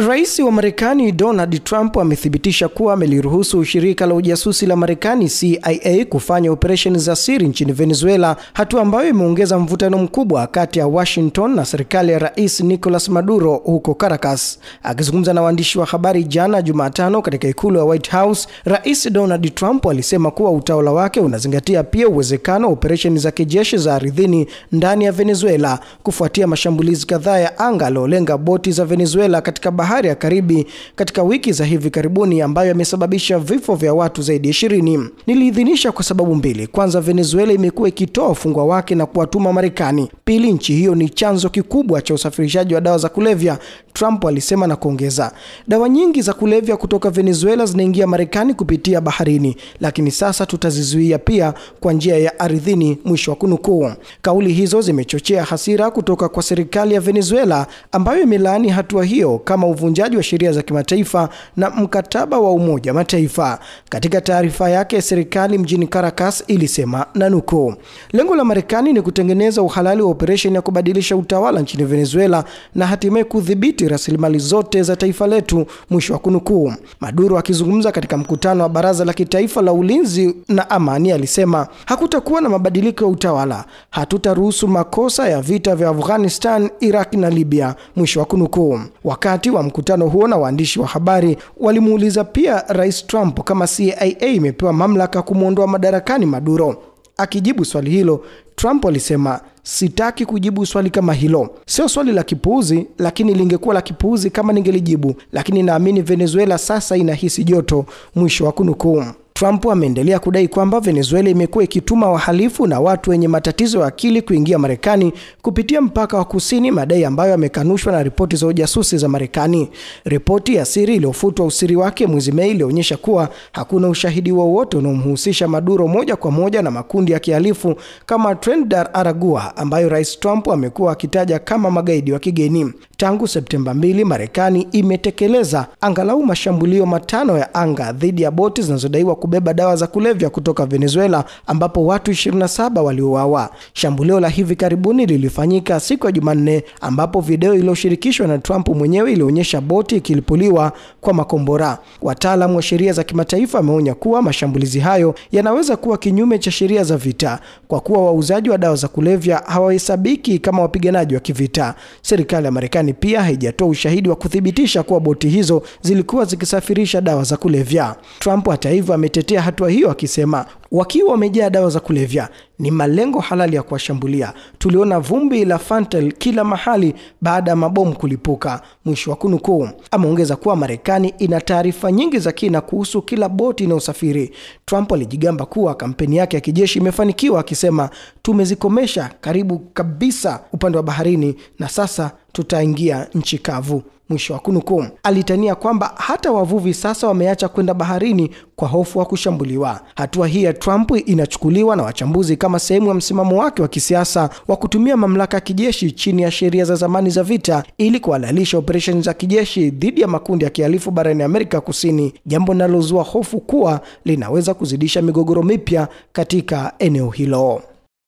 Rais wa Marekani Donald Trump amethibitisha kuwa ameliruhusu shirika la ujasusi la Marekani CIA kufanya operesheni za siri nchini Venezuela, hatua ambayo imeongeza mvutano mkubwa kati ya Washington na serikali ya Rais Nicolas Maduro huko Caracas. Akizungumza na waandishi wa habari jana Jumatano katika ikulu ya White House, Rais Donald Trump alisema kuwa utawala wake unazingatia pia uwezekano wa operesheni za kijeshi za ardhini ndani ya Venezuela kufuatia mashambulizi kadhaa ya anga yaliyolenga boti za Venezuela katika bahari ya Karibi katika wiki za hivi karibuni, ambayo yamesababisha vifo vya watu zaidi ya 20. Niliidhinisha kwa sababu mbili. Kwanza, Venezuela imekuwa ikitoa wafungwa wake na kuwatuma Marekani. Pili, nchi hiyo ni chanzo kikubwa cha usafirishaji wa dawa za kulevya, Trump alisema na kuongeza, dawa nyingi za kulevya kutoka Venezuela zinaingia Marekani kupitia baharini, lakini sasa tutazizuia pia kwa njia ya ardhini, mwisho wa kunukuu. Kauli hizo zimechochea hasira kutoka kwa serikali ya Venezuela, ambayo imelaani hatua hiyo kama uvunjaji wa sheria za kimataifa na mkataba wa Umoja Mataifa. Katika taarifa yake, serikali mjini Caracas ilisema na nukuu, lengo la Marekani ni kutengeneza uhalali wa operesheni ya kubadilisha utawala nchini Venezuela na hatimaye kudhibiti rasilimali zote za taifa letu, mwisho wa kunukuu. Maduro akizungumza katika mkutano wa Baraza la Kitaifa la Ulinzi na Amani alisema, hakutakuwa na mabadiliko ya utawala, hatutaruhusu makosa ya vita vya Afghanistan, Iraq na Libya, mwisho wa kunukuu. Wakati wa mkutano huo na waandishi wa habari walimuuliza pia Rais Trump kama CIA imepewa mamlaka kumuondoa madarakani Maduro. Akijibu swali hilo, Trump alisema, sitaki kujibu swali kama hilo. Sio swali la kipuuzi, lakini lingekuwa la kipuuzi kama ningelijibu, lakini naamini Venezuela sasa inahisi joto, mwisho wa kunukuu. Trump ameendelea kudai kwamba Venezuela imekuwa ikituma wahalifu na watu wenye matatizo ya akili kuingia Marekani kupitia mpaka wa kusini, madai ambayo yamekanushwa na ripoti za ujasusi za Marekani. Ripoti ya siri iliyofutwa usiri wake mwezi Mei ilionyesha kuwa hakuna ushahidi wowote unaomhusisha Maduro moja kwa moja na makundi ya kihalifu kama Tren de Aragua, ambayo Rais Trump amekuwa akitaja kama magaidi wa kigeni. Tangu Septemba 2, Marekani imetekeleza angalau mashambulio 5 ya anga dhidi ya boti zinazodaiwa kubeba dawa za kulevya kutoka Venezuela, ambapo watu 27 waliuawa. Shambulio la hivi karibuni lilifanyika siku ya Jumanne, ambapo video iliyoshirikishwa na Trump mwenyewe ilionyesha boti ikilipuliwa kwa makombora. Wataalamu wa sheria za kimataifa wameonya kuwa mashambulizi hayo yanaweza kuwa kinyume cha sheria za vita, kwa kuwa wauzaji wa dawa za kulevya hawahesabiki kama wapiganaji wa kivita. Serikali ya Marekani pia haijatoa ushahidi wa kuthibitisha kuwa boti hizo zilikuwa zikisafirisha dawa za kulevya. Trump hata hivyo ametetea hatua hiyo akisema, wakiwa wamejaa dawa za kulevya ni malengo halali ya kuwashambulia. Tuliona vumbi la fentanyl kila mahali baada ya mabomu kulipuka, mwisho wa kunukuu. Ameongeza kuwa Marekani ina taarifa nyingi za kina kuhusu kila boti inayosafiri. Trump alijigamba kuwa kampeni yake ya kijeshi imefanikiwa akisema, tumezikomesha karibu kabisa upande wa baharini na sasa tutaingia nchi kavu, mwisho wa kunukuu. Alitania kwamba hata wavuvi sasa wameacha kwenda baharini kwa hofu wa kushambuliwa. Hatua hii ya Trump inachukuliwa na wachambuzi kama sehemu ya msimamo wake wa kisiasa wa kutumia mamlaka ya kijeshi chini ya sheria za zamani za vita ili kuhalalisha operesheni za kijeshi dhidi ya makundi ya kihalifu barani Amerika Kusini, jambo linalozua hofu kuwa linaweza kuzidisha migogoro mipya katika eneo hilo.